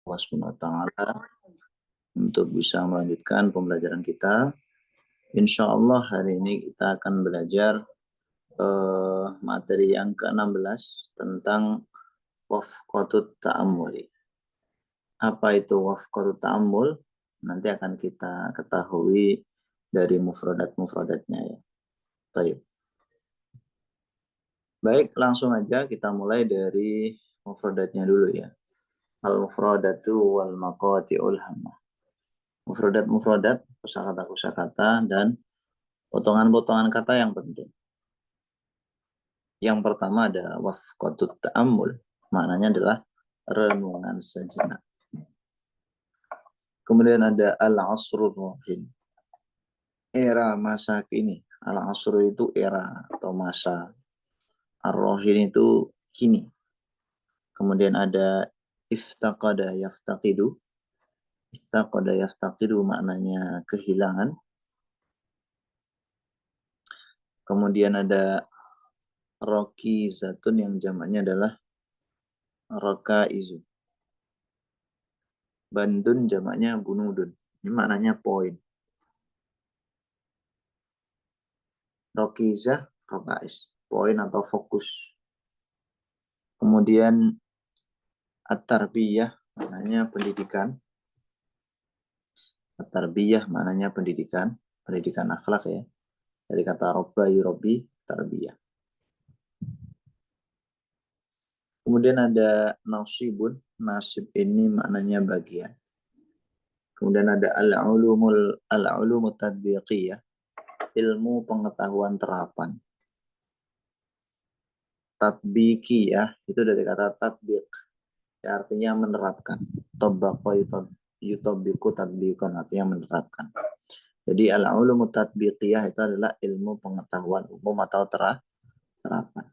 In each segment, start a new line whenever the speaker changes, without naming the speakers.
Allah Subhanahu wa Ta'ala untuk bisa melanjutkan pembelajaran kita. Insya Allah hari ini kita akan belajar materi yang ke-16 tentang wafqatut ta'ammuli. Apa itu wafqatut ta'ammul? Nanti akan kita ketahui dari mufradat-mufradatnya ya. Baik. Baik, langsung aja kita mulai dari mufradatnya dulu ya. Al-mufradatu wal maqati'ul hammah. Mufradat-mufradat, kosakata-kosakata, dan potongan-potongan kata yang penting. Yang pertama ada wafqatut ta'ammul. Maknanya adalah renungan sejenak. Kemudian ada al-asrul rohin. Era masa kini. Al-asr itu era atau masa. Ar-rohin itu kini. Kemudian ada iftaqada yaftaqidu. Iftaqada yaftaqidu maknanya kehilangan. Kemudian ada rokizatun yang jamaknya adalah rokaizu. Bandun jamaknya bunudun. Ini maknanya poin. Rokizah, rokais. Poin atau fokus. Kemudian at-tarbiyah maknanya pendidikan. At-tarbiyah maknanya pendidikan. Pendidikan akhlak ya. Dari kata robba yurobbi, tarbiyah. Kemudian ada nasibun. Nasib ini maknanya bagian. Kemudian ada al-ulumut tadbiqiyah. Ilmu pengetahuan terapan. Tatbikiyah itu dari kata tatbiq. Ya, artinya menerapkan. Tabbaqa yutabbiqu tatbiqan, artinya menerapkan. Jadi al-ulumut tatbiqiyah itu adalah ilmu pengetahuan umum atau terapan.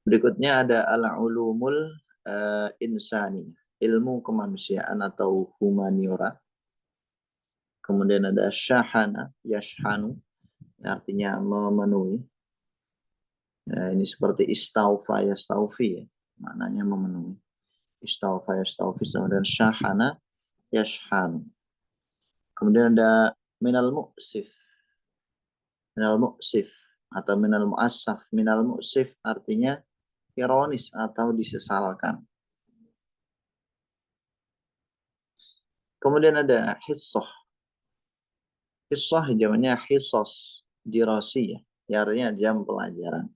Berikutnya ada al-ulumul insani, ilmu kemanusiaan atau humaniora. Kemudian ada syahana, yashhanu, artinya memenuhi. Ya, ini seperti istaufa yastaufi ya, maknanya memenuhi. Istaufa yastaufi, dan syahana yashhanu. Kemudian ada minal mu'sif. Minal mu'sif atau minal mu'assaf. Minal mu'sif artinya ironis atau disesalkan. Kemudian ada hissoh. Hissoh jamannya hissos dirasi ya, artinya jam pelajaran.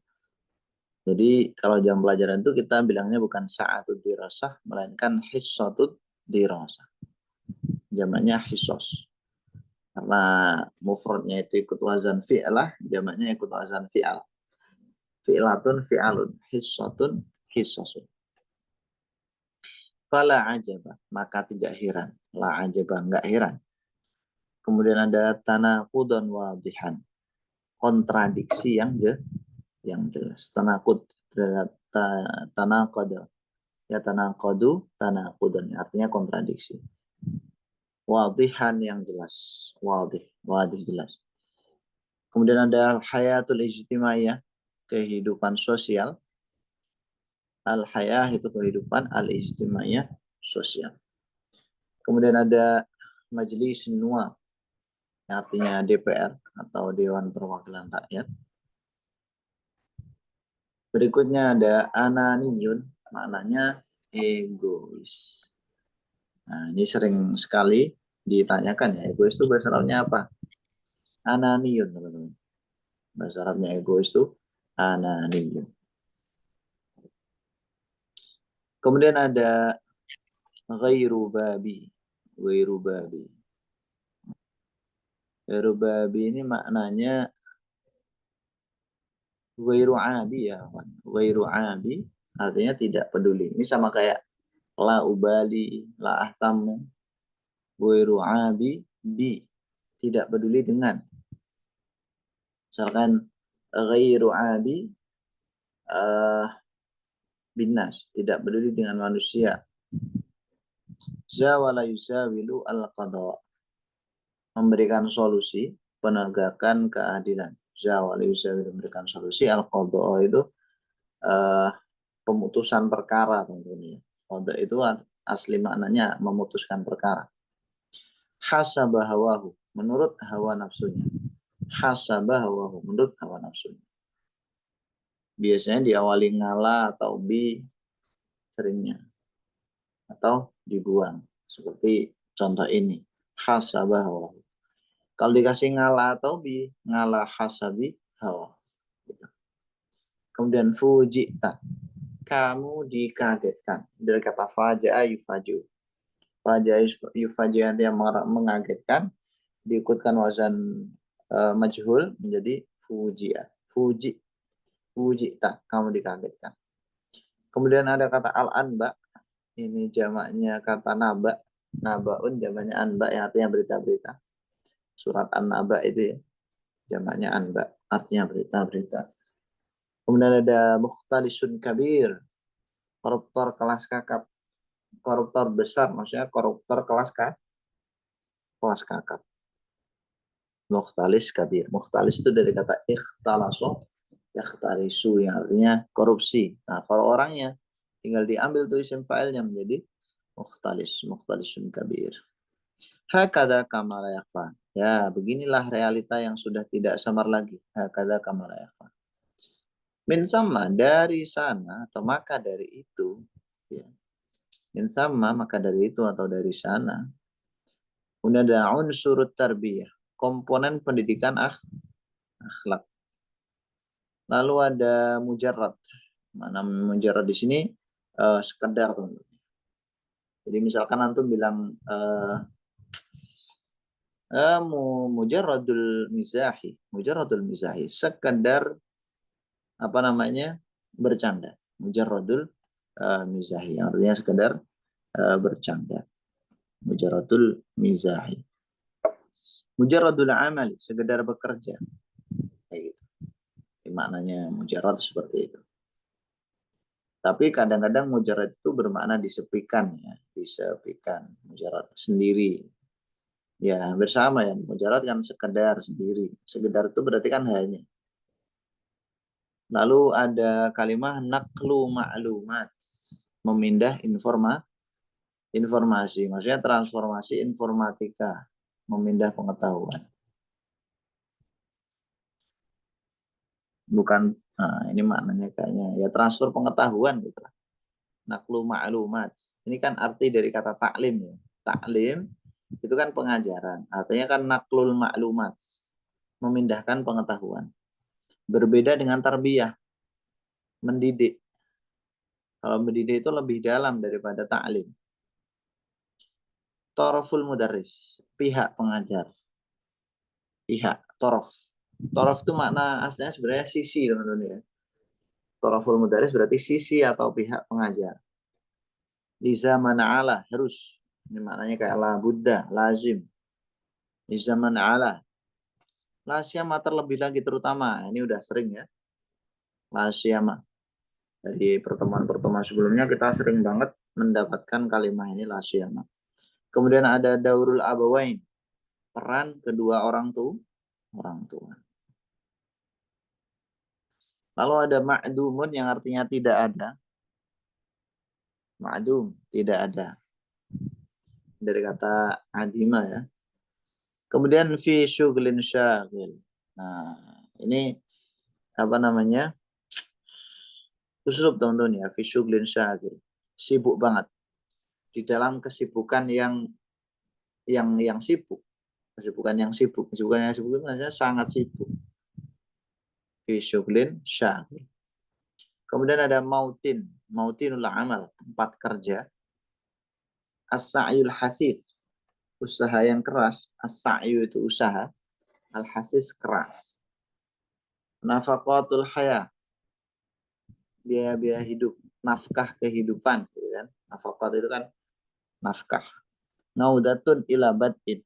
Jadi kalau jam pelajaran itu kita bilangnya bukan sa'atud dirasah, melainkan hissatud dirasah. Jamannya hissos. Karena mufradnya itu ikut wazan fi'lah, jamaknya ikut wazan fi'al. Fi'latun fi'alun, hissatun hissasun. Fala ajaba, maka tidak heran. La ajaba, enggak heran. Kemudian ada tanaqudun wadihan. Kontradiksi yang jelas. Tanaqud, tanaqada. Ya tanaqadu, tanaqudun. Artinya kontradiksi. Wadihan yang jelas. Wadih jelas. Kemudian ada al-hayatul ijtimaiyah, kehidupan sosial. Al-hayah itu kehidupan, al-ijtimaiyah sosial. Kemudian ada majelis nuwab, artinya DPR atau Dewan Perwakilan Rakyat. Berikutnya ada ananiyun, maknanya egois. Nah, ini sering sekali ditanyakan ya, egois itu bahasa Arabnya apa? Ananiyun, teman-teman. Bahasa Arabnya egois itu ananiyun. Kemudian ada ghairu babi. Ghairu babi. Ghairu babi ini maknanya ghairu abi ya. Ghairu abi artinya tidak peduli. Ini sama kayak la ubali, la ahtamu. Ghairu abi bi, tidak peduli dengan. Misalkan ghairu abi binas, tidak peduli dengan manusia. Zawala yusawilu al-qadha, memberikan solusi, penegakan keadilan. Zawala yusawilu, memberikan solusi, al-qadha itu pemutusan perkara tentunya. Qadha itu asli maknanya memutuskan perkara. Hasaba hawahu, menurut hawa nafsunya. Hasaba hawahu, menurut hawa nafsunya. Biasanya diawali ngala atau bi seringnya. Atau dibuang. Seperti contoh ini. Hasaba hawahu. Kalau dikasih ngala atau bi, ngala hasabi hawa. Kemudian fujita, kamu dikagetkan. Dari kata faja'a yufaju. Faja'a yufaju yang mengagetkan. Diikutkan wazan majhul menjadi fuji'a. Fujita, kamu dikagetkan. Kemudian ada kata al-anba. Ini jamaknya kata naba. Nabaun jamaknya anba yang artinya berita-berita. Surat an-naba itu ya. Jamaknya anba, artinya berita-berita. Kemudian ada mukhtalisun kabir. Koruptor kelas kakap. Koruptor besar, maksudnya koruptor kelas kakap. Mukhtalis kabir. Mukhtalis itu dari kata ikhtalaso. Ikhtalisu yang artinya korupsi. Nah, kalau orangnya tinggal diambil tuh isim fa'ilnya menjadi mukhtalis. Mukhtalisun kabir. Hakada kamala yakfa. Ya, beginilah realita yang sudah tidak samar lagi. Hakada kamala yakfa. Min sama dari sana atau maka dari itu. Ya. Min sama maka dari itu atau dari sana. Kemudian ada unsur tarbiyah. Komponen pendidikan akhlak. Lalu ada mujarrad. Mana mujarrad di sini sekedar. Jadi misalkan antum bilang mujarradul mizahi, sekedar apa namanya bercanda. Mujarradul mizahi, artinya sekedar bercanda. Mujarradul mizahi. Mujarradul amali, sekedar bekerja. Kayak gitu. Maknanya mujarrad seperti itu. Tapi kadang-kadang mujarrad itu bermakna disepikan ya, disepikan. Mujarrad sendiri. Ya, bersama ya. Mujarrad kan sekedar sendiri. Sekedar itu berarti kan hanya. Lalu ada kalimat naqlu ma'lumat. Memindah informasi. Maksudnya transformasi informatika. Memindah pengetahuan. Bukan, nah ini maknanya kayaknya. Ya transfer pengetahuan gitu. Naqlu ma'lumat. Ini kan arti dari kata taklim ya. Taklim itu kan pengajaran. Artinya kan naqlul ma'lumat. Memindahkan pengetahuan. Berbeda dengan tarbiyah. Mendidik. Kalau mendidik itu lebih dalam daripada taklim. Toroful mudaris, pihak pengajar. Pihak, torof. Torof itu makna aslinya sebenarnya sisi, teman-teman ya. Toroful mudaris berarti sisi atau pihak pengajar. Liza mana'ala, harus. Ini maknanya kayak la buddha, lazim. Liza mana'ala. La syama terlebih lagi terutama. Ini udah sering ya. La syama. Dari pertemuan-pertemuan sebelumnya kita sering banget mendapatkan kalimat ini la syama. Kemudian ada daurul abawain. Peran kedua orang tua. Lalu ada ma'dumun yang artinya tidak ada. Ma'dum, tidak ada. Dari kata adima ya. Kemudian fi syughlin syaghil. Nah, ini apa namanya? Uslub teman-teman ya, fi syughlin syaghil. Sibuk banget. Di dalam kesibukan yang sibuk. Kesibukan yang sibuk itu maksudnya sangat sibuk. Fi syughlin syaghil. Kemudian ada mautinul amal, tempat kerja. As-sa'yul hasith, usaha yang keras. As-sa'yu itu usaha, al-hasis keras. Nafaqatul haya, biaya-biaya hidup, nafkah kehidupan, gitu kan? Nafaqat itu kan nafkah. Naudatun ila bad'in,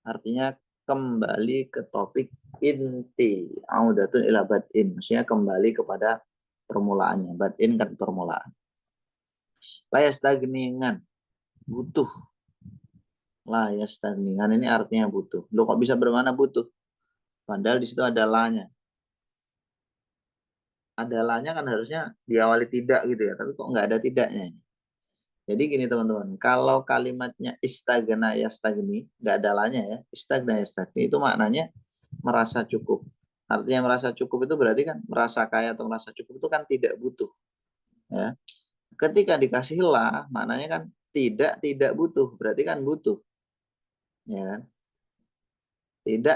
artinya kembali ke topik inti. Naudatun ila bad'in, maksudnya kembali kepada permulaannya. Bad'in kan permulaan. Layastagningan, butuh. Layastagningan ini artinya butuh. Lo kok bisa bermana butuh? Padahal di situ ada lanya. Ada lanya kan harusnya diawali tidak gitu ya, tapi kok nggak ada tidaknya. Jadi gini teman-teman, kalau kalimatnya istagna yastagni, nggak ada lanya ya, istagna yastagni itu maknanya merasa cukup. Artinya merasa cukup itu berarti kan merasa kaya atau merasa cukup itu kan tidak butuh. Ya. Ketika dikasih lah, maknanya kan tidak butuh, berarti kan butuh. Ya kan?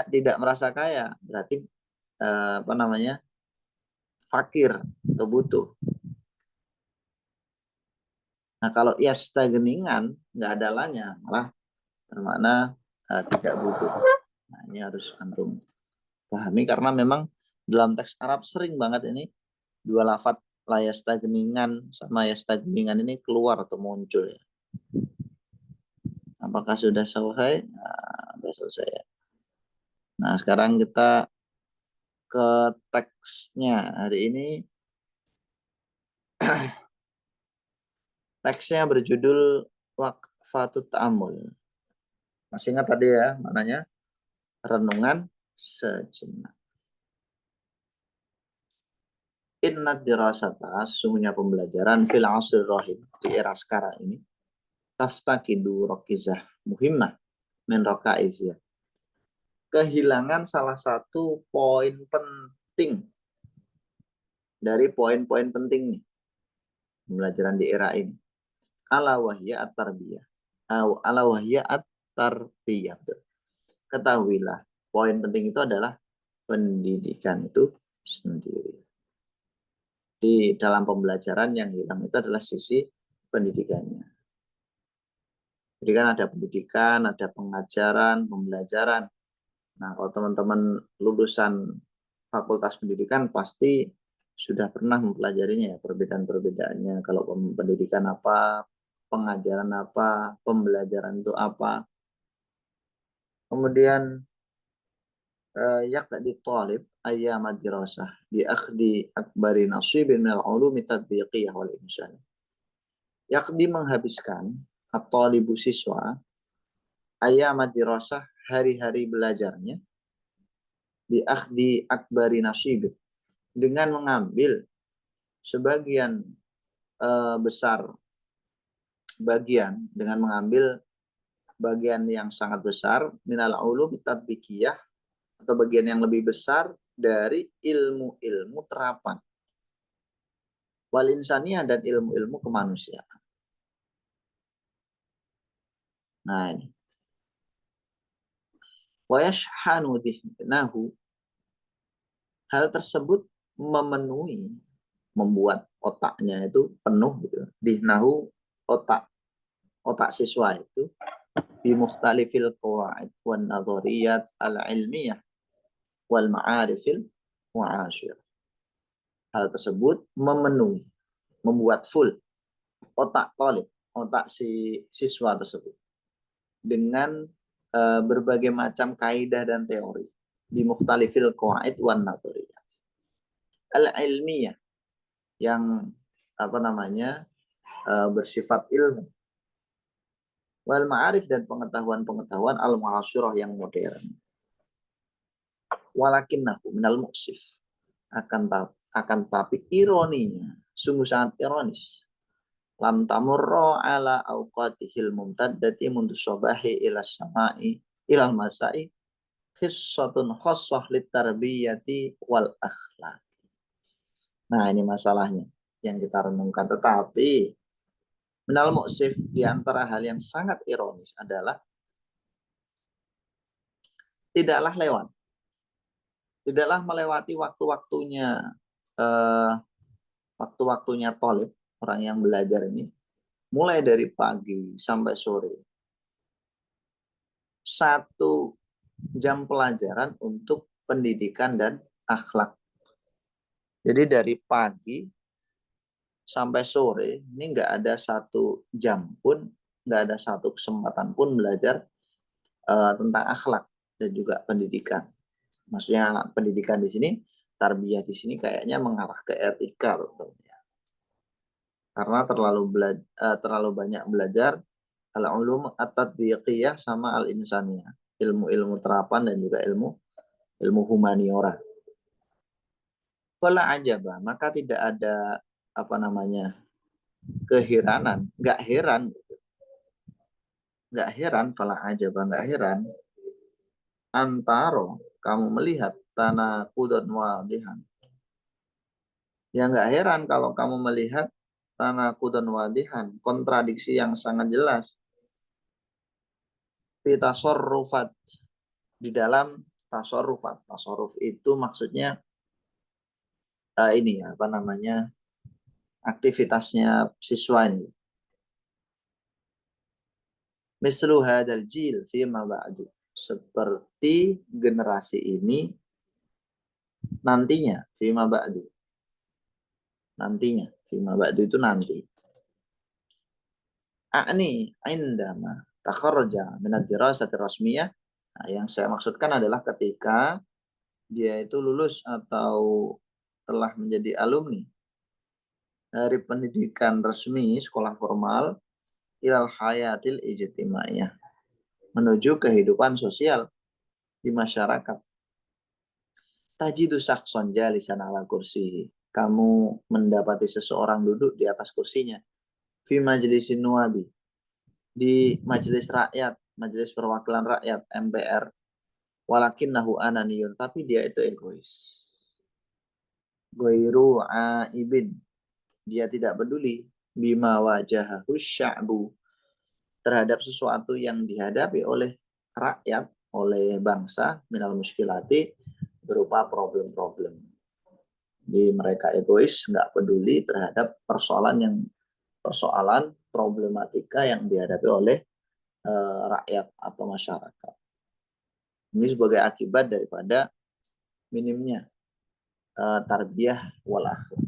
Tidak merasa kaya, berarti apa namanya fakir atau butuh. Nah kalau ya stagningan nggak ada lanya, malah bermakna tidak butuh. Nah ini harus antum pahami karena memang dalam teks Arab sering banget ini dua lafadz layastagningan sama yastagningan ini keluar atau muncul ya. Apakah sudah selesai? Nah, sudah selesai ya. Nah sekarang kita ke teksnya hari ini. Teksnya berjudul Waqfatut Ta'amul. Masih ingat tadi ya, maknanya renungan sejenak. Inna dirasata, sesungguhnya pembelajaran fil asr rahim, di era sekarang ini, taftakidu rokizah muhimmah min rakaiziyah. Kehilangan salah satu poin penting dari poin-poin penting nih, pembelajaran di era ini. Ala wahya at-tarbiyah. Ala wahya at-tarbiyah. Ketahuilah, poin penting itu adalah pendidikan itu sendiri. Di dalam pembelajaran yang hilang itu adalah sisi pendidikannya. Jadi kan ada pendidikan, ada pengajaran, pembelajaran. Nah, kalau teman-teman lulusan fakultas pendidikan pasti sudah pernah mempelajarinya ya, perbedaan-perbedaannya. Kalau pendidikan apa, pengajaran apa, pembelajaran itu apa. Kemudian yaqdi talib ayyam ad-dirasah bi akhdi akbari nasibin minal ulumi tadbiqiyah wal insani. Yaqdi menghabiskan at-talibu siswa ayyam ad-dirasah hari-hari belajarnya bi akhdi akbari nasibin dengan mengambil sebagian besar bagian dengan mengambil bagian yang sangat besar minal ulumi tadbiqiyah atau bagian yang lebih besar dari ilmu-ilmu terapan wal insaniyah dan ilmu-ilmu kemanusiaan. Nah ini. Wa yashhanu dhihnahu, hal tersebut memenuhi, membuat otaknya itu penuh gitu. Dhihnahu, otak siswa itu bi mukhtalifil qawaid wan nadhariyat al-ilmiyah wal ma'arifil mu'asyir. Hal tersebut memenuhi, membuat full otak talib, otak si siswa tersebut dengan berbagai macam kaidah dan teori di mukhtalifil qawaid wan nadhariyat al-ilmiyah yang apa namanya bersifat ilmu wal ma'arif dan pengetahuan-pengetahuan al-mu'asyirah yang modern. Walakinnahu minal muksif, akan tapi ironinya sungguh sangat ironis, lam tamurra ala awqatihil mumtaddati mundu sobahi ila samai ilal masai hissatun khassah litarbiyati wal akhlaq. Nah ini masalahnya yang kita renungkan. Tetapi minal muksif, di antara hal yang sangat ironis adalah tidaklah lewat, tidaklah melewati waktu-waktunya eh, waktu-waktunya tolib, orang yang belajar ini, mulai dari pagi sampai sore, 1 jam pelajaran untuk pendidikan dan akhlak. Jadi dari pagi sampai sore ini nggak ada 1 jam pun, nggak ada 1 kesempatan pun belajar tentang akhlak dan juga pendidikan. Maksudnya pendidikan di sini, tarbiyah di sini kayaknya mengarah ke etika loh. Karena terlalu banyak belajar al-ulum at-tadbiqiyah sama al-insaniyah, ilmu-ilmu terapan dan juga ilmu humaniora. Fala ajaba, maka tidak ada apa namanya keheranan, nggak heran, fala ajaba, nggak heran, antaro kamu melihat tanah kudon wadihan. Ya nggak heran kalau kamu melihat tanah kudon wadihan, kontradiksi yang sangat jelas. Fitasorrufat, di dalam tasorrufat. Tasorruf itu maksudnya ini apa namanya, aktivitasnya siswa ini. Mislu hadal jil fima ba'du. Seperti generasi ini nantinya, fima ba'du. Nantinya, fima ba'du itu nanti. A'ni indama takharraja minad dirasati rasmiyah. Nah, yang saya maksudkan adalah ketika dia itu lulus atau telah menjadi alumni dari pendidikan resmi sekolah formal ilal hayatil ijtimaiyah, menuju kehidupan sosial di masyarakat. Tajidu sakson jalisan ala kursi. Kamu mendapati seseorang duduk di atas kursinya. Fi majlisin nuwabi. Di majelis rakyat, majelis perwakilan rakyat, MPR. Walakinnahu ananiyun. Tapi dia itu egois. Goiru aibin. Dia tidak peduli. Bima wajahahu sya'bu. Terhadap sesuatu yang dihadapi oleh rakyat, oleh bangsa, minal muskilati, berupa problem-problem. Jadi mereka egois, nggak peduli terhadap persoalan problematika yang dihadapi oleh rakyat atau masyarakat. Ini sebagai akibat daripada minimnya tarbiyah wal akhlak.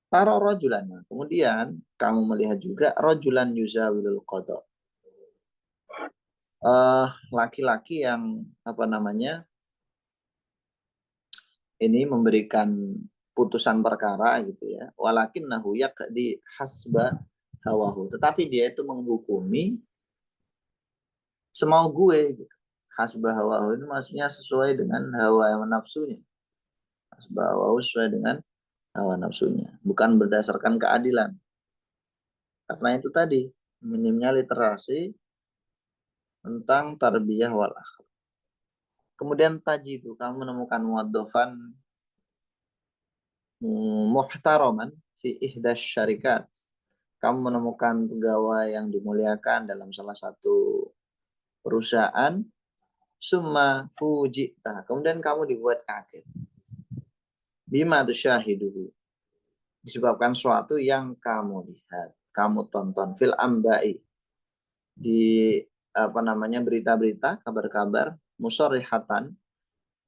Tara rajulan. Kemudian kamu melihat juga rajulan yuzawilul qada. Laki-laki yang apa namanya, ini memberikan putusan perkara gitu ya. Walakinnahu yaqdi hasba hawahu. Tetapi dia itu menghukumi semau gue gitu. Hasba hawahu itu maksudnya sesuai dengan hawa nafsunya. Hasba hawahu sesuai dengan hawa nafsunya, bukan berdasarkan keadilan. Karena itu tadi minimnya literasi tentang tarbiyah wal akhlak. Kemudian taji itu kamu menemukan muadzafan muhtaraman fi ihdas syarikat. Kamu menemukan pegawai yang dimuliakan dalam salah satu perusahaan. Summa fujita. Kemudian kamu dibuat kaget. Bima tusyahiduhu. Disebabkan suatu yang kamu lihat, kamu tonton fil ambai, di apa namanya, berita-berita, kabar-kabar musarrihatan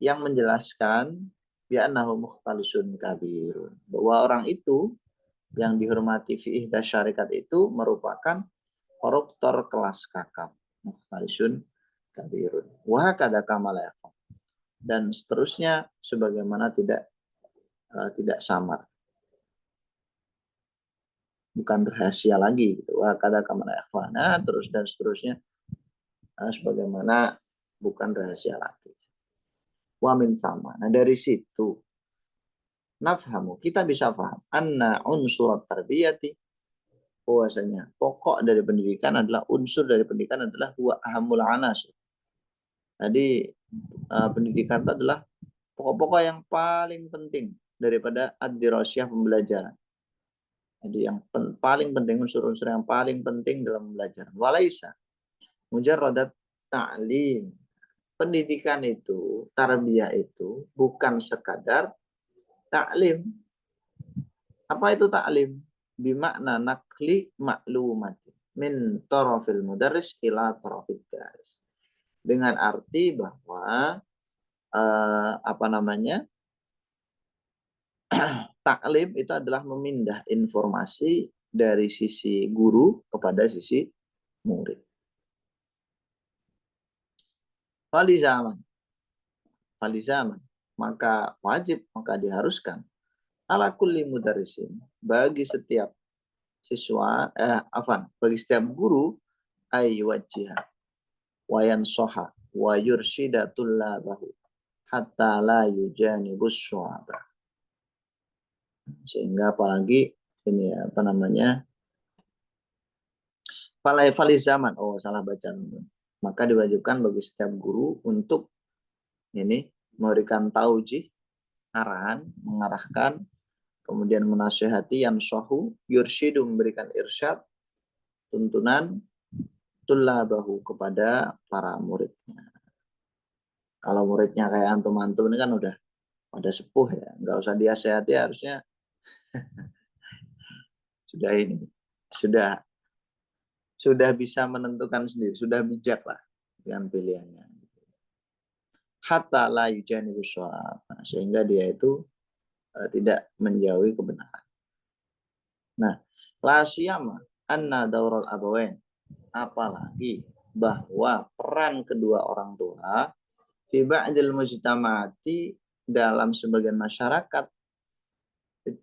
yang menjelaskan bi'annahu mukhtalisun kabirun, bahwa orang itu yang dihormati fi ihdas syarikat itu merupakan koruptor kelas kakap, mukhtalisun kabirun. Wa kada kamala, dan seterusnya sebagaimana tidak samar, bukan rahasia lagi gitu. Wa kada kamala ikhwana, terus dan seterusnya sebagaimana bukan rahasia lagi. Wa min sama. Nah dari situ nafhamu, kita bisa paham anna unsur tarbiyati, bahwasanya pokok dari pendidikan adalah, unsur dari pendidikan adalah huwa ahamul anas. Jadi pendidikan itu adalah pokok-pokok yang paling penting daripada ad-dirasiyah, pembelajaran. Jadi yang paling penting, unsur-unsur yang paling penting dalam belajar. Walaisa mujarradat ta'lim. Pendidikan itu, tarbiyah itu bukan sekadar taklim. Apa itu taklim? Bimakna nakli maklumat min tarafil mudarris ila tarafil daris. Dengan arti bahwa apa namanya, taklim itu adalah memindah informasi dari sisi guru kepada sisi murid. Falizaman, maka wajib, maka diharuskan ala kulli mudarrisin, bagi setiap siswa, bagi setiap guru, ayyuwajjiha wa yansoha wa yurshida tullabahu hatta la yujanibus syu'aba. Sehingga apalagi ini ya, apa namanya, fali zaman, oh salah baca, maka diwajibkan bagi setiap guru untuk ini memberikan taujih, arahan, mengarahkan, kemudian menasihati, yang sohu yurshidu, memberikan irsyad, tuntunan, tullabahu, kepada para muridnya. Kalau muridnya kayak antum-antum ini kan udah sepuh ya, nggak usah dinasihati, harusnya sudah ini, sudah sudah bisa menentukan sendiri, sudah bijak lah dengan pilihannya. Hatta la yujanibu shawab, sehingga dia itu tidak menjauhi kebenaran. Nah, la siyama anna daurul abawain, apalagi bahwa peran kedua orang tua fi ba'dil mujtama'ati, dalam sebagian masyarakat,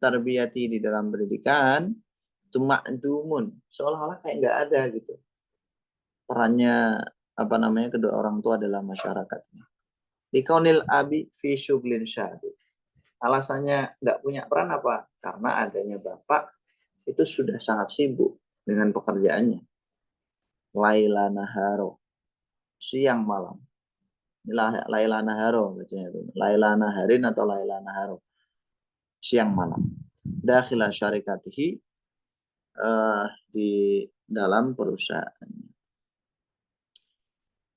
tarbiyati, di dalam pendidikan, itu ma'dumun, seolah-olah kayak nggak ada gitu perannya, apa namanya, kedua orang tua dalam masyarakat. Dikaunil abi fi syuglin syahid. Alasannya nggak punya peran apa? Karena adanya bapak itu sudah sangat sibuk dengan pekerjaannya. Laila naharo, siang malam. Laila naharo bacanya itu. Laila naharin atau laila naharo, siang malam. Dakhila syarikatihi, di dalam perusahaan.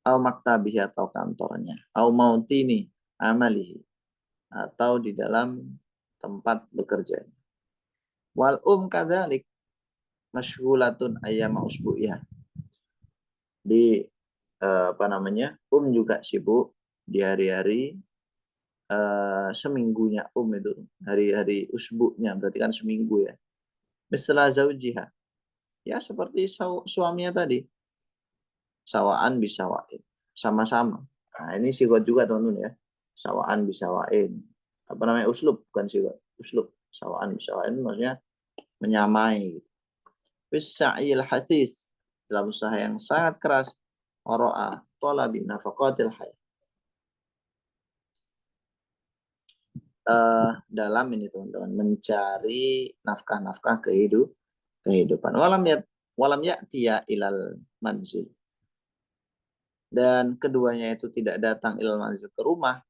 Au maktabihi, atau kantornya. Au mautini amalihi, atau di dalam tempat bekerja. Wal kadzalik masyghulatun ayyama usbu'iyah. Di apa namanya? Juga sibuk di hari-hari seminggunya itu, hari-hari usbu'nya, berarti kan seminggu ya. Misla zaujiha. Ya seperti suaminya tadi. Sawaan bisawain. Sama-sama. Nah, ini sigot juga teman-teman ya. Sawaan bisawain. Apa namanya? Uslub, bukan sigot. Uslub. Sawaan bisawain maksudnya menyamai. Bisa'il hasis, dalam usaha yang sangat keras, oro'a tolabi nafaqatil hayat, dalam ini teman-teman, mencari nafkah-nafkah kehidupan. Walam ya'tiya ilal manzil, dan keduanya itu tidak datang ilal manzil, ke rumah,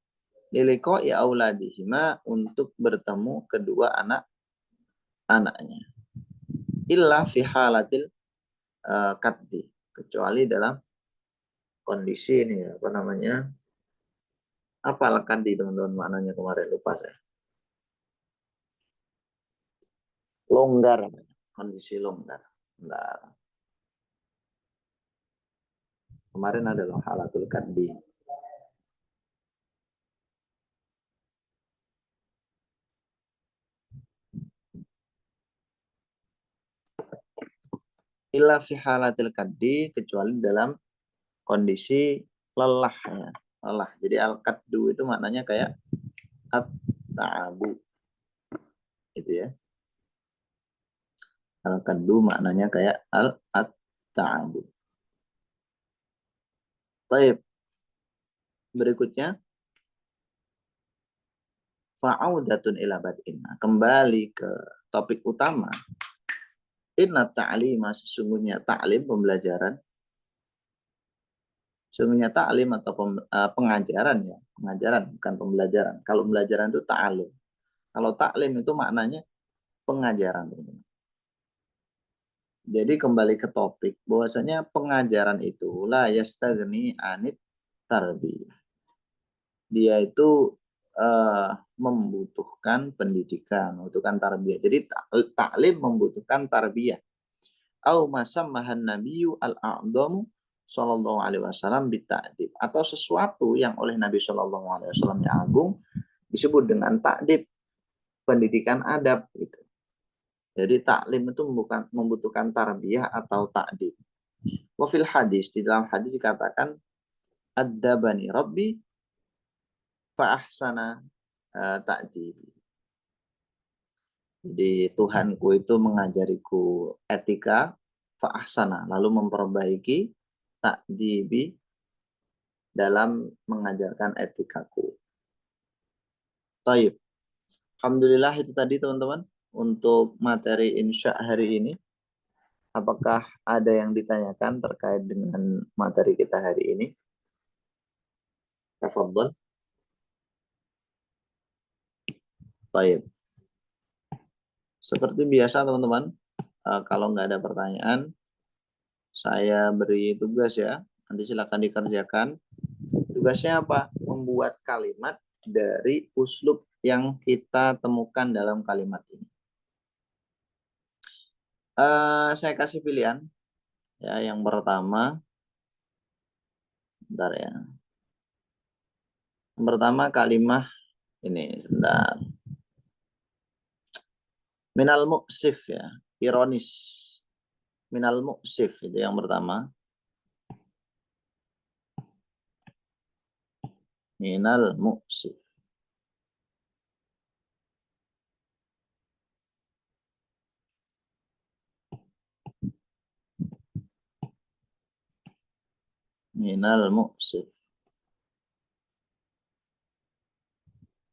liliko ya auladihima, untuk bertemu kedua anak-anaknya, illa fi halatil kaddi, kecuali dalam kondisi ini ya, apa namanya, apalkan di teman-teman maknanya kemarin, lupa saya. Longgar, kondisi longgar. Bentar. Kemarin ada loh halatul kaddi. Illa fi halatil kaddi, kecuali dalam kondisi lelah ya. Lelah. Jadi al-kaddu itu maknanya kayak at-ta'abu. Gitu ya. Al-kaddu maknanya kayak at-ta'abu. Baik. Berikutnya, fa'audatun ila bad'in. Kembali ke topik utama. Inna ta'lima, sesungguhnya ta'lim, pembelajaran. Sesungguhnya ta'lim atau pengajaran ya. Pengajaran, bukan pembelajaran. Kalau pembelajaran itu ta'alum. Kalau ta'lim itu maknanya pengajaran. Jadi kembali ke topik, bahwasanya pengajaran itu la yastagni anit tarbiyah. Dia itu membutuhkan pendidikan, membutuhkan tarbiyah. Jadi ta'lim membutuhkan tarbiyah. Au masammahan nabiyyu al-a'dhamu sallallahu alaihi wasallam bita'dib, atau sesuatu yang oleh Nabi sallallahu alaihi wasallam yang agung disebut dengan ta'dib, pendidikan adab gitu. Jadi taklim itu membutuhkan tarbiyah atau ta'dib. Wa fil hadis, di dalam hadis dikatakan addabani rabbi fa ahsana ta'dibi. Jadi Tuhanku itu mengajariku etika, fa'ahsana, lalu memperbaiki, ta'dibi, dalam mengajarkan etikaku. Taib. Alhamdulillah itu tadi teman-teman. untuk materi insya hari ini. Apakah ada yang ditanyakan terkait dengan materi kita hari ini? Tafadhol. Baik. Seperti biasa teman-teman, kalau nggak ada pertanyaan, saya beri tugas ya. Nanti silakan dikerjakan. Tugasnya apa? Membuat kalimat dari uslub yang kita temukan dalam kalimat ini. Saya kasih pilihan. Ya, yang pertama, bentar ya. Yang pertama kalimat ini, sebentar. Minal muksif ya, ironis. Minal muksif itu yang pertama. Minal muksif. Minal muksif.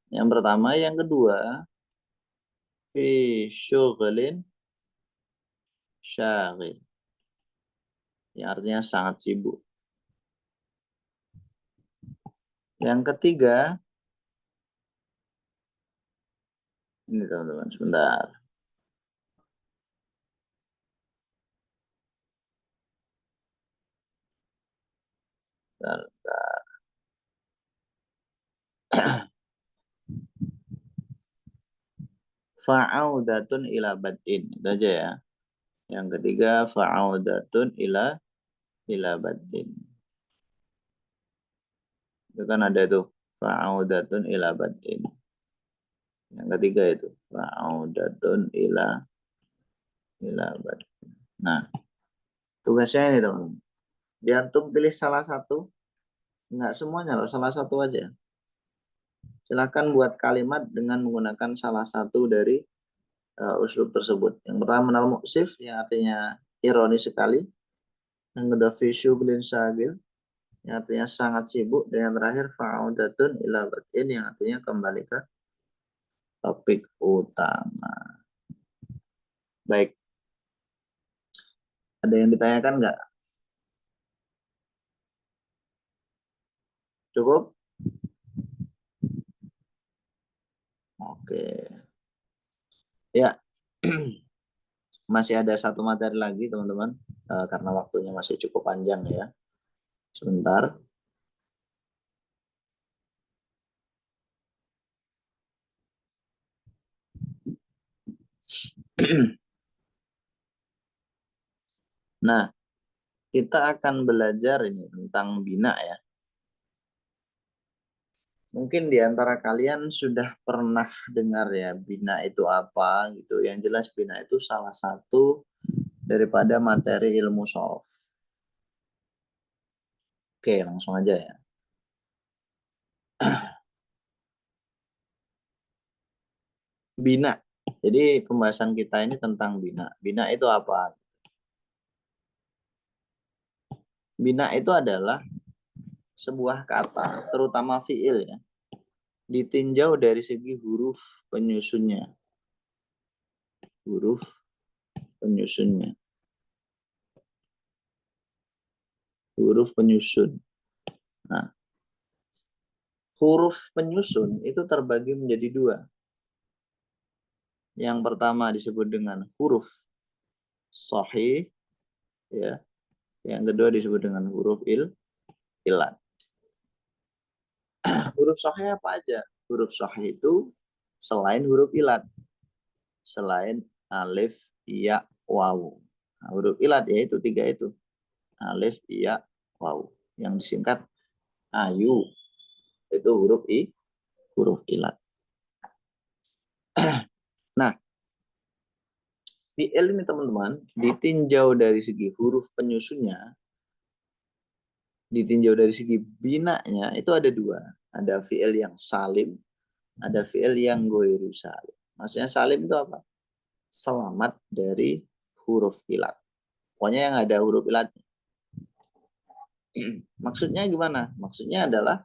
Yang pertama, yang kedua, fi syughlin syaghil. Yang artinya sangat sibuk. Yang ketiga, ini teman-teman, sebentar. Sebentar. Fa'audatun ila badin. Itu aja ya. Yang ketiga, fa'audatun ila badin. Itu kan ada tuh. Fa'audatun ila badin. Yang ketiga itu. Fa'audatun ila badin. Nah, tugasnya ini teman-teman. Diantum pilih salah satu. Enggak semuanya loh, salah satu aja. Silakan buat kalimat dengan menggunakan salah satu dari uslub tersebut. Yang pertama menal muksif yang artinya ironis sekali. Yang kedua fisyuglin syagil yang artinya sangat sibuk. Dan yang terakhir fa'udatun ila batin yang artinya kembali ke topik utama. Baik. Ada yang ditanyakan nggak? Cukup? Oke. Ya. Masih ada satu materi lagi teman-teman. Karena waktunya masih cukup panjang ya. Sebentar. Nah, kita akan belajar ini tentang bina ya. Mungkin di antara kalian sudah pernah dengar ya bina itu apa gitu. Yang jelas bina itu salah satu daripada materi ilmu sorof. Oke, langsung aja ya. Bina. Jadi pembahasan kita ini tentang bina. Bina itu apa? Bina itu adalah sebuah kata, terutama fiil ya, ditinjau dari segi huruf penyusunnya. Huruf penyusunnya. Huruf penyusun. Nah, huruf penyusun itu terbagi menjadi dua. Yang pertama disebut dengan huruf sahih, ya. Yang kedua disebut dengan huruf ilat. Huruf sahih apa aja? Huruf sahih itu selain huruf ilat, selain alif, ya, waw. Nah, huruf ilat yaitu tiga itu. Alif, ya, waw. Yang disingkat ayu. Itu huruf ilat. Nah, fi'il ini teman-teman, ditinjau dari segi huruf penyusunnya, ditinjau dari segi binanya, itu ada dua. Ada fi'il yang salim, ada fi'il yang goiru salim. Maksudnya salim itu apa? Selamat dari huruf ilat. Pokoknya yang ada huruf ilat. Maksudnya gimana? Maksudnya adalah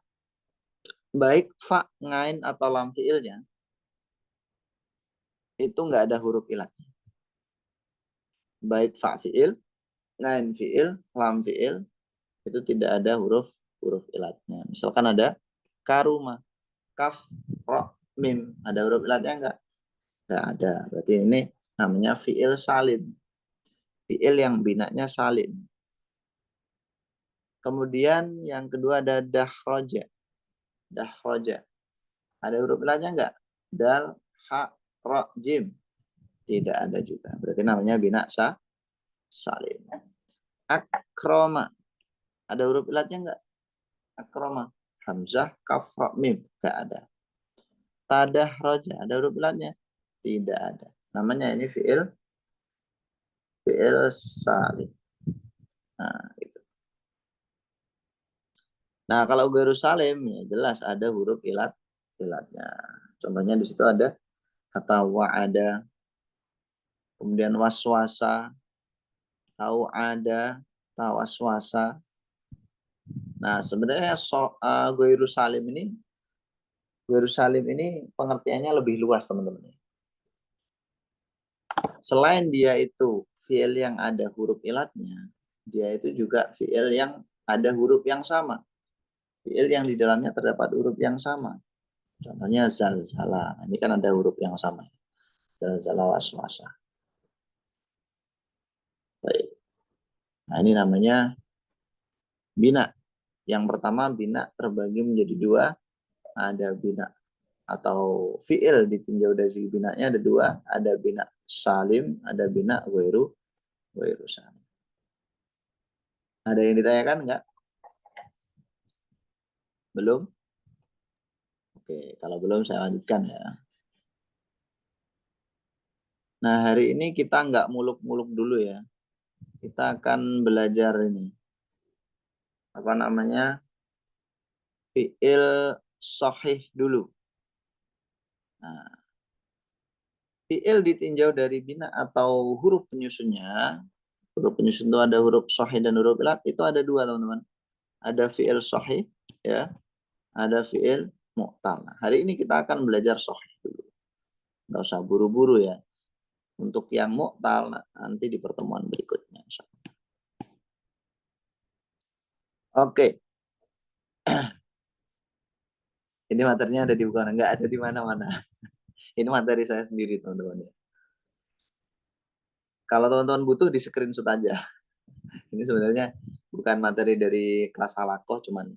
baik fa, ngain, atau lam fi'ilnya itu nggak ada huruf ilatnya. Baik fa fi'il, ngain fi'il, lam fi'il, itu tidak ada huruf huruf ilatnya. Misalkan ada karuma, kaf, ro, mim. Ada huruf ilatnya enggak? Enggak ada. Berarti ini namanya fi'il salim. Fi'il yang binanya salim. Kemudian yang kedua ada dahroja. Dahroja. Ada huruf ilatnya enggak? Dal, ha, ro, jim. Tidak ada juga. Berarti namanya bina salim. Akroma. Ada huruf ilatnya enggak? Akroma. Hamzah, kaf, ro, mim. Enggak ada. Tadah roja. Ada huruf ilatnya? Tidak ada. Namanya ini fi'il salim. Nah, gitu. Nah, kalau ghairu salim ya jelas ada huruf ilatnya. Contohnya di situ ada kata wa'ada, kemudian waswasa, tahu ada, tawaswasa. Nah, sebenarnya ghairu salim ini pengertiannya lebih luas, teman-teman. Selain dia itu fi'il yang ada huruf ilatnya, dia itu juga fi'il yang ada huruf yang sama. Fi'il yang di dalamnya terdapat huruf yang sama. Contohnya zalzala. Ini kan ada huruf yang sama. Zalzala waswasa. Baik. Nah, ini namanya bina. Yang pertama bina terbagi menjadi dua. Ada bina atau fi'il ditinjau dari segi binanya ada dua. Ada bina salim, ada bina ghairu salim. Ada yang ditanyakan enggak? Belum? Oke, kalau belum saya lanjutkan ya. Nah, hari ini kita nggak muluk-muluk dulu ya. Kita akan belajar ini. Apa namanya? Fi'il sahih dulu. Nah, fi'il ditinjau dari bina atau huruf penyusunnya. Huruf penyusun itu ada huruf sahih dan huruf ilat. Itu ada dua, teman-teman. Ada fi'il sahih, ya. Ada fi'il mu'tal. Nah, hari ini kita akan belajar sahih dulu. Nggak usah buru-buru ya. Untuk yang mu'tal nanti di pertemuan berikutnya. Oke. Ini materinya ada di buku, nggak ada di mana-mana. Ini materi saya sendiri, teman-teman. Kalau teman-teman butuh, di screenshot aja. Ini sebenarnya bukan materi dari kelas halakoh, cuman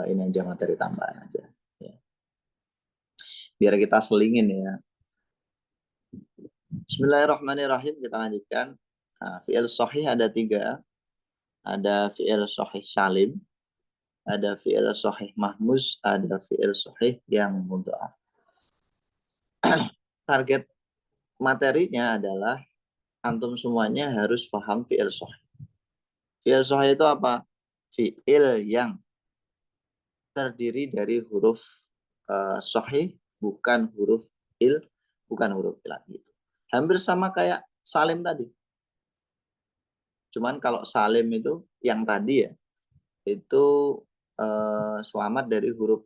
ini aja materi tambahan aja. Ya. Biar kita selingin ya. Bismillahirrahmanirrahim. Kita lanjutkan. Nah, fi'il sahih ada tiga. Ada fi'il sahih salim, ada fi'il sahih mahmuz, ada fi'il sahih yang mudha'af. Target materinya adalah antum semuanya harus paham fi'il sahih. Fi'il sahih itu apa? Fi'il yang terdiri dari huruf sahih, bukan huruf bukan huruf ilat gitu. Hampir sama kayak salim tadi. Cuman kalau salim itu yang tadi ya, itu selamat dari huruf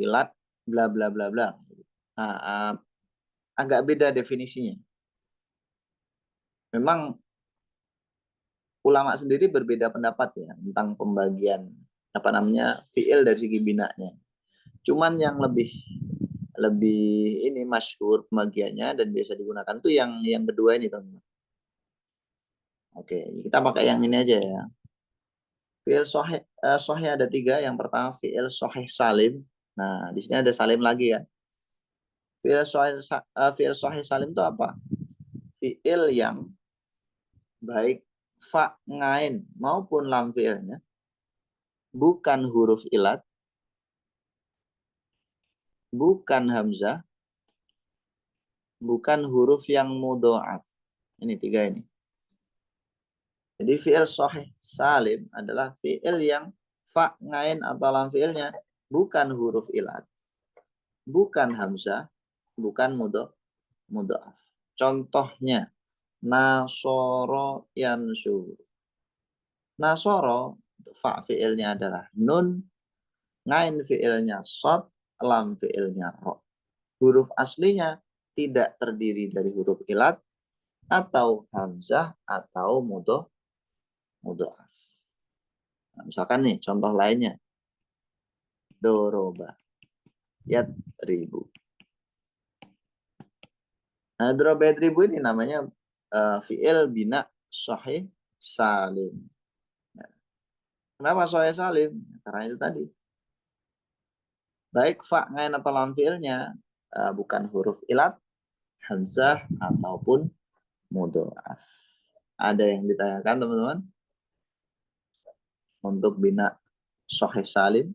ilat bla bla bla bla. Nah, agak beda definisinya. Memang ulama sendiri berbeda pendapat ya tentang pembagian apa namanya fiil dari segi binanya. Cuman yang lebih ini masyhur pembagiannya dan biasa digunakan tuh yang kedua ini, teman-teman. Oke, kita pakai yang ini aja ya. Fiil sahih ada tiga. Yang pertama fiil sahih salim. Nah, di sini ada salim lagi kan. Fiil sahih salim itu apa? Fiil yang baik fa, ngain maupun lam fiilnya bukan huruf ilat, bukan hamzah, bukan huruf yang mudho'af. Ini tiga ini. Jadi fiil sahih salim adalah fiil yang fa, ngain atau lam fiilnya bukan huruf ilat, bukan hamzah, bukan mudho'af. Contohnya nasoro yansur. Nasoro fa fiilnya adalah nun, ngain fiilnya sod, lam fiilnya ro. Huruf aslinya tidak terdiri dari huruf ilat atau hamzah atau mudhoaf. Nah, misalkan nih contoh lainnya, doroba, yadribu. Nah, doroba yadribu ini namanya fi'il bina sahih salim. Nah, kenapa sahih salim? Karena itu tadi. Baik fa, ngain atau lam fi'ilnya bukan huruf ilat, hamzah ataupun mudhoaf. Ada yang ditanyakan teman-teman untuk bina sahih salim?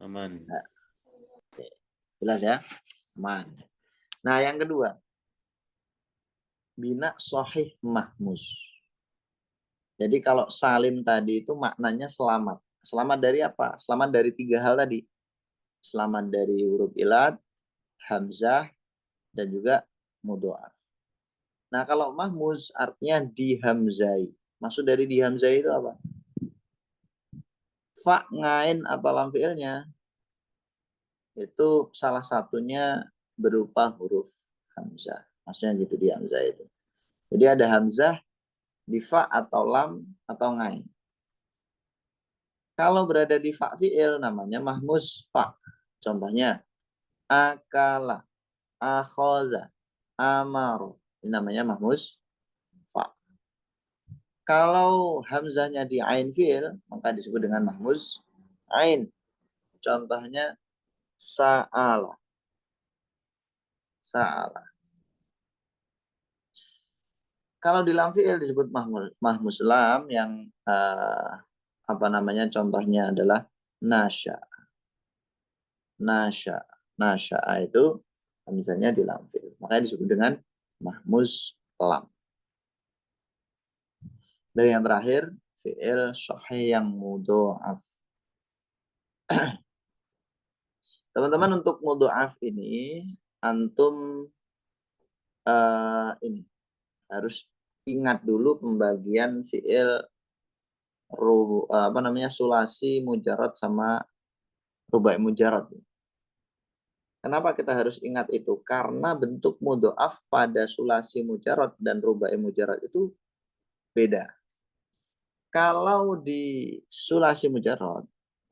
Aman.
Nah, jelas ya? Aman. Nah, yang kedua, bina sahih mahmuz. Jadi kalau salim tadi itu maknanya selamat. Selamat dari apa? Selamat dari 3 hal tadi. Selamat dari huruf ilat, hamzah, dan juga mudhoaf. Nah, kalau mahmuz artinya dihamzai. Maksud dari dihamzai itu apa? Fa, ngain atau lam fi'ilnya itu salah satunya berupa huruf hamzah. Maksudnya gitu di hamzah itu. Jadi ada hamzah di fa atau lam atau ngain. Kalau berada di fa fi'il namanya mahmuz fa. Contohnya akala, akhoza, amaru. Ini namanya mahmuz fa. Kalau hamzahnya di ain fi'il maka disebut dengan mahmuz ain. Contohnya sa'ala. Sa'ala. Kalau di lam fi'il disebut mahmuz lam yang apa namanya contohnya adalah nasya. Nasya. Nasya itu hamzahnya di lam fi'il. Makanya disebut dengan mahmuz lam. Dan yang terakhir fi'il sahih yang mudhoaf. Teman-teman untuk mudhoaf ini antum ini harus ingat dulu pembagian fi'il apa namanya sulasi mujarad sama rubai mujarad. Kenapa kita harus ingat itu? Karena bentuk mudhoaf pada sulasi mujarad dan rubai mujarad itu beda. Kalau di sulasi mujarad,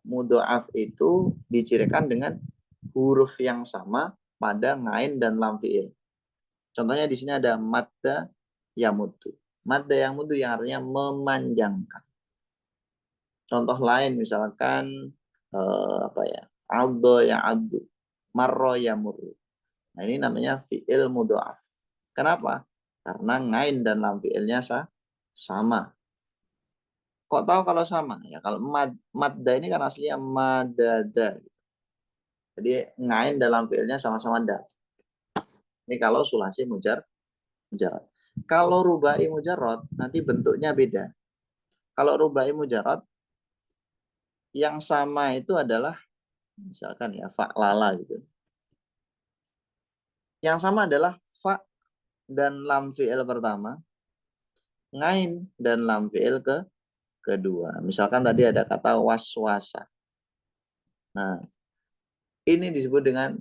mudhoaf itu dicirikan dengan huruf yang sama pada ngain dan lam fi'il. Contohnya di sini ada madda yamudu. Madda yamudu yang artinya memanjangkan. Contoh lain misalkan apa ya? Addo ya addu, marro ya murru. Nah, ini namanya fi'il mudhoaf. Kenapa? Karena ngain dan lam fi'ilnya sama. Kok tahu kalau sama? Ya kalau madda ini kan aslinya madada. Jadi ngain dalam fi'ilnya sama-sama da. Ini kalau sulasi mujarad. Kalau rubai mujarad nanti bentuknya beda. Kalau rubai mujarad yang sama itu adalah misalkan ya fa'lala gitu. Yang sama adalah fa dan lam fi'il pertama, ngain dan lam fi'il kedua. Misalkan tadi ada kata waswasa. Nah, ini disebut dengan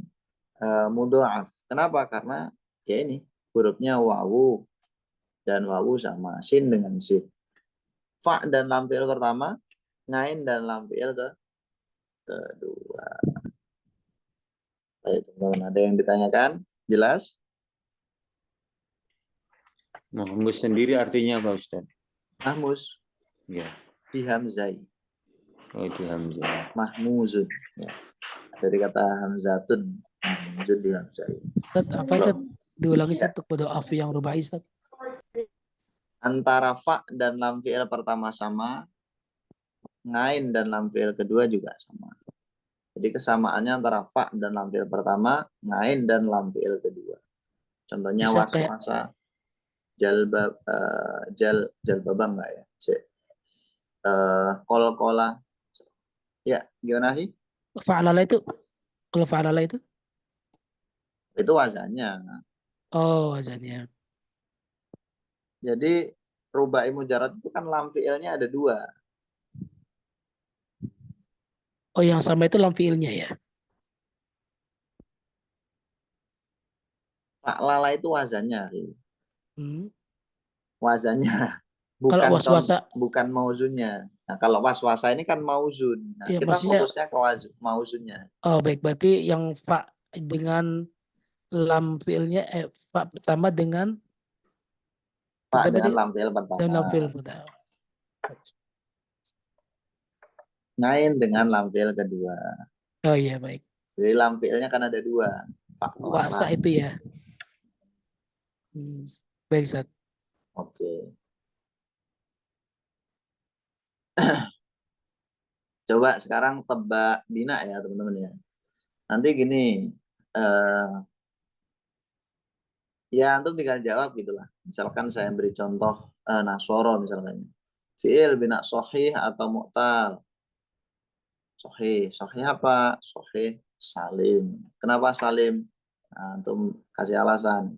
mudhoaf. Kenapa? Karena ya ini hurufnya wawu dan wawu sama sin dengan sin. Fa dan lam fi'il pertama, ngain dan lam fi'il kedua. Baik, teman-teman, ada yang ditanyakan? Jelas?
Mahmuz sendiri artinya apa, Ustaz?
Mahmuz
Ya.
dihamzai.
Oh, itu hamzah.
Mahmuzun. Ya. Dari kata hamzatun. Mahmuzun dihamzai.
Ustaz, apa Ustaz? Diulangi
Ya.
Ustaz untuk afi yang rubai Ustaz.
Antara fa dan lam fi'il pertama sama, ngain dan lam fi'il kedua juga sama. Jadi kesamaannya antara fa dan lam fi'il pertama, ngain dan lam fi'il kedua. Contohnya
Bisa kayak
waswasa, jalbaba enggak ya? Kol-kola. Ya, gimana sih?
fa'alala itu, kalau fa'alala itu,
Itu wazannya.
oh azannya.
Jadi rubai mujarad itu kan lam fi'ilnya ada dua.
Oh yang sama itu lam fi'ilnya ya.
Fa'lala itu wazannya.
Hmm.
Wazannya.
Kalau waswasa,
Bukan mauzunnya. Nah, kalau waswasa ini kan mauzun. Nah,
ya
kita
maksudnya,
fokusnya ke mauzunnya.
oh baik, berarti yang fa dengan lam fiilnya, fa pertama dengan
Pak
kita berarti
dengan lam fi'il
dengan
pertama.
lam fiil pertama.
Ngain dengan lam fi'il kedua.
Oh iya baik.
Jadi lam fi'ilnya kan ada dua.
Wasa
Fa'lala.
itu ya. Hmm. Baik, Ustaz.
Oke. Coba sekarang tebak bina ya teman-teman ya. Nanti gini, ya antum tinggal jawab gitulah. Misalkan saya beri contoh nasoro misalkan. Fi'il bina sohih atau mu'tal. Sohih. Sohih apa? Sohih salim. Kenapa salim? Nah, antum kasih alasan.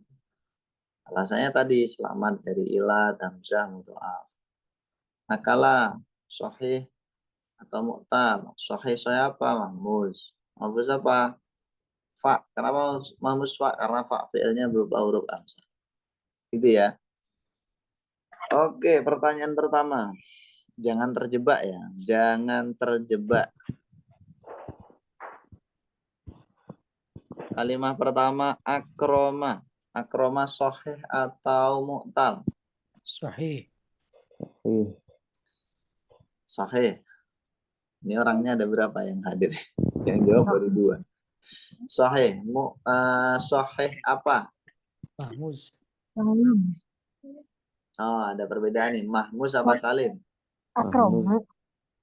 Alasannya tadi selamat dari ilat, hamzah, mudhoaf. Makalah sohih atau mu'tal. Sohih saya apa? Mahmuz. Mahmuz apa? Fa. Kenapa mahmuz fa? Karena fa fi'ilnya berupa huruf hamzah. Gitu ya. Oke, pertanyaan pertama. Jangan terjebak ya. Jangan terjebak. Kalimat pertama akroma. Akroma sohih atau mu'tal?
Sahih.
Sahih. Ini orangnya ada berapa yang hadir? Yang jawab baru dua. Sahih. Sahih apa?
Mahmuz.
Oh, ada perbedaan nih. Mahmuz apa Salim?
Akroma.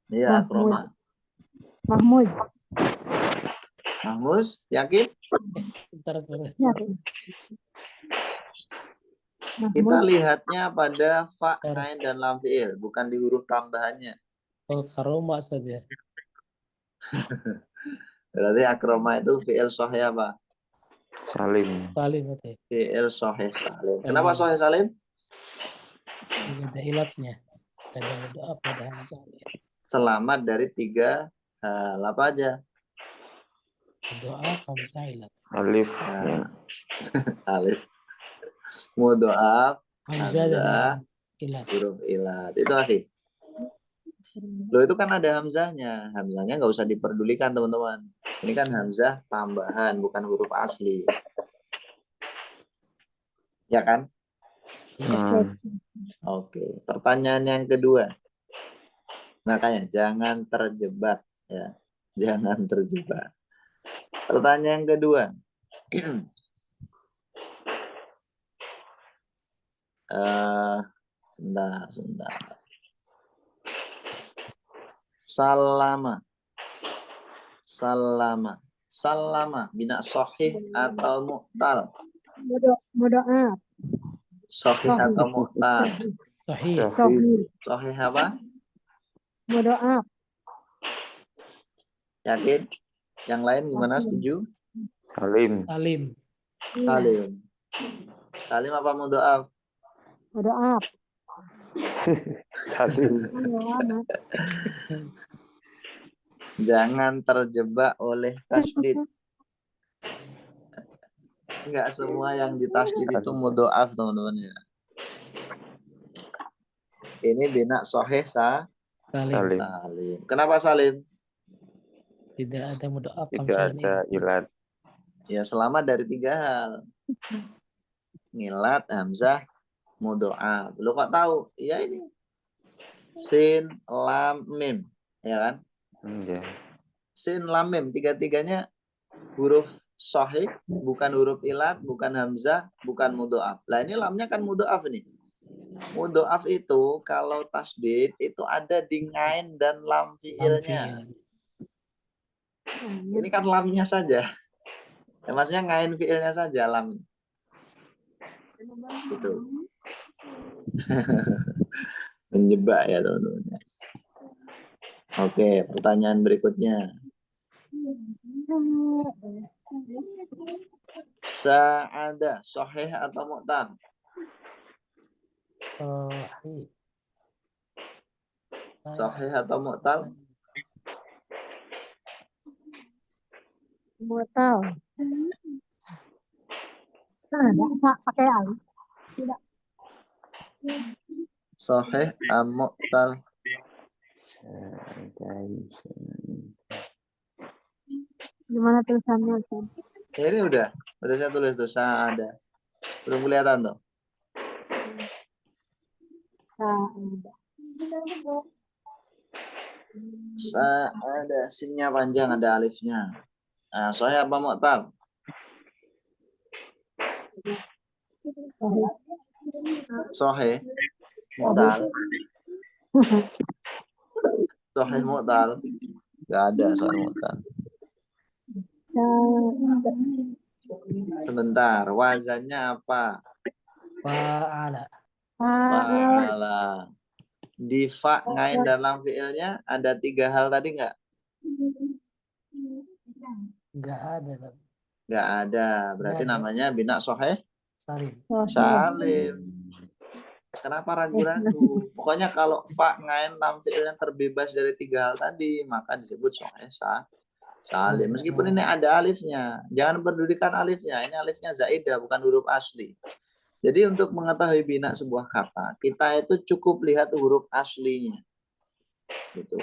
Iya,
Mahmuz.
akroma.
Mahmud.
Mahmuz, yakin?
Bentar.
Ya.
Kita
Mahmud.
lihatnya pada fa, ain, dan lam fi'il, bukan di huruf tambahannya.
Oh, karoma saja.
Berarti akroma itu fi'il sahih apa?
Salim.
Salim berarti.
Fi'il sahih salim. Kenapa sahih salim?
Gak ada ilatnya. Gak ada mudhoaf, gak ada hamzah.
Selamat dari tiga hal apa aja?
Mudhoaf, hamzah, ilat.
Alif.
Nah, alif, mudhoaf,
Hamzah dan
hamzah,
ilat.
huruf ilat. Itu akhir. Loh itu kan ada hamzahnya. Hamzahnya nggak usah diperdulikan teman-teman. Ini kan hamzah tambahan, bukan huruf asli. Ya kan?
Hmm.
Oke. Pertanyaan yang kedua. Makanya jangan terjebak. Ya. Jangan terjebak. Pertanyaan yang kedua. Sebentar. Salama. Bina sahih atau mu'tal?
Mudoaf.
Sahih atau mu'tal?
Sahih.
Sahih.
Sahih apa?
Mudoaf.
Yakin? Yang lain gimana? Setuju?
Salim.
Salim.
Salim. Salim apa mudhoaf?
Mudoaf.
Salim.
Jangan terjebak oleh tasydid. Enggak semua yang ditasydid itu mudhoaf, teman-teman ya. Ini bina sahih
Salim.
salim. Kenapa salim?
Tidak ada mudhoaf,
Tidak
hamzah, dan
ada
ilat.
ilat.
Ya selamat dari tiga hal. Ngilat, hamzah, mudhoaf. Lu kok tahu? Iya ini. Sin, lam, mim. Ya kan?
Ya.
Sin, lam, mim. Tiga-tiganya huruf sahih, bukan huruf ilat, bukan hamzah, bukan mudhoaf. Lah ini lamnya kan mudhoaf nih. Mudhoaf itu kalau tasdid itu ada di ngain dan lam fiilnya. Ini kan lamnya saja. Ya, maksudnya ngain fiilnya saja lam. Itu. Menjebak ya teman-teman. Oke, pertanyaan berikutnya. Sa'ada, sahih atau mu'tal? Sahih atau mu'tal?
Mu'tal. Ada pakai alif. Tidak.
Sahih am mu'tal?
Gimana tulisannya, Ustaz?
Ini udah saya tulis tuh, ada. Belum kelihatan tuh. Ada sinnya panjang, ada alifnya. Nah, sahih apa mu'tal? Sahih mu'tal. Sahih mu'tal. Gak ada sahih mu'tal. Sebentar, wazannya apa?
Fa'ala.
Fa'ala. Di fa ngain dalam fiilnya ada 3 hal tadi nggak?
Nggak ada.
Nggak ada. Berarti
Nggak ada.
namanya bina sahih
Salim.
salim. Kenapa ragu-ragu? Pokoknya kalau fa ngain dalam fiilnya terbebas dari 3 hal tadi, maka disebut sahih salim. Meskipun ini ada alifnya, jangan pedulikan alifnya. Ini alifnya zaidah, bukan huruf asli. Jadi untuk mengetahui bina sebuah kata, kita itu cukup lihat huruf aslinya. Gitu.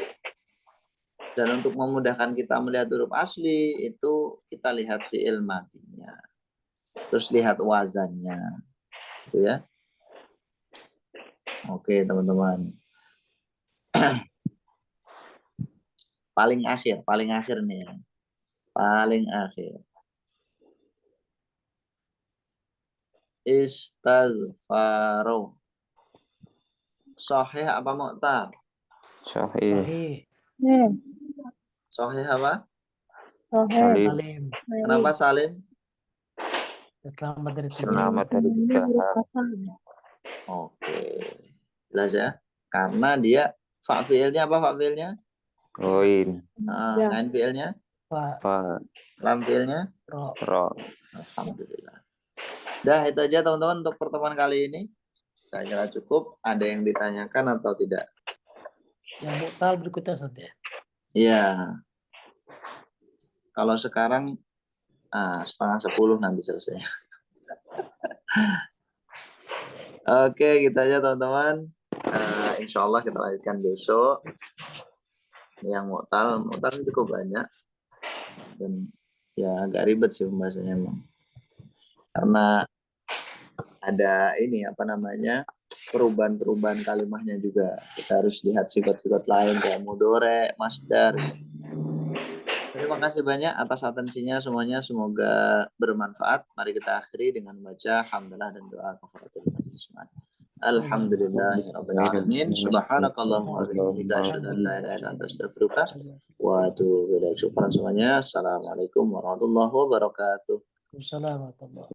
Dan untuk memudahkan kita melihat huruf asli, itu kita lihat fi'il madinya. Terus lihat wazannya. Gitu ya. Oke, teman-teman. Paling akhir nih ya. Paling akhir. Istaghfaru. Sahih apa mu'tal?
Sahih.
Sahih apa?
Salim.
Salim.
Kenapa salim?
Selamat dari
Selamat dari 3 hal.
Oke. Jelas ya? Karena dia fa fi'ilnya apa fa fi'ilnya?
Goin.
Ngain fi'ilnya?
Fa.
Lam fi'ilnya?
Ro.
Alhamdulillah. Dah itu aja teman-teman untuk pertemuan kali ini. Saya kira cukup. Ada yang ditanyakan atau tidak?
Yang mu'tal berikutnya saja.
Iya. Kalau sekarang 9:30 nanti selesai. Oke, gitu aja teman-teman. Insya Allah kita lanjutkan besok. Yang mu'tal cukup banyak. Dan ya agak ribet sih pembahasannya emang. Karena ada ini perubahan-perubahan kalimahnya juga. Kita harus lihat sifat-sifat lain kayak mudhari', masdar. Terima kasih banyak atas atensinya semuanya. Semoga bermanfaat. Mari kita akhiri dengan membaca hamdalah dan doa kafaratul majlis. Alhamdulillahirabbil alamin. Subhanakallahumma wa bihamdika asyhadu an la ilaha illa anta astaghfiruka wa atubu ilaik. Syukran semuanya. Assalamualaikum warahmatullahi wabarakatuh.
Assalamualaikum warahmatullahi wabarakatuh.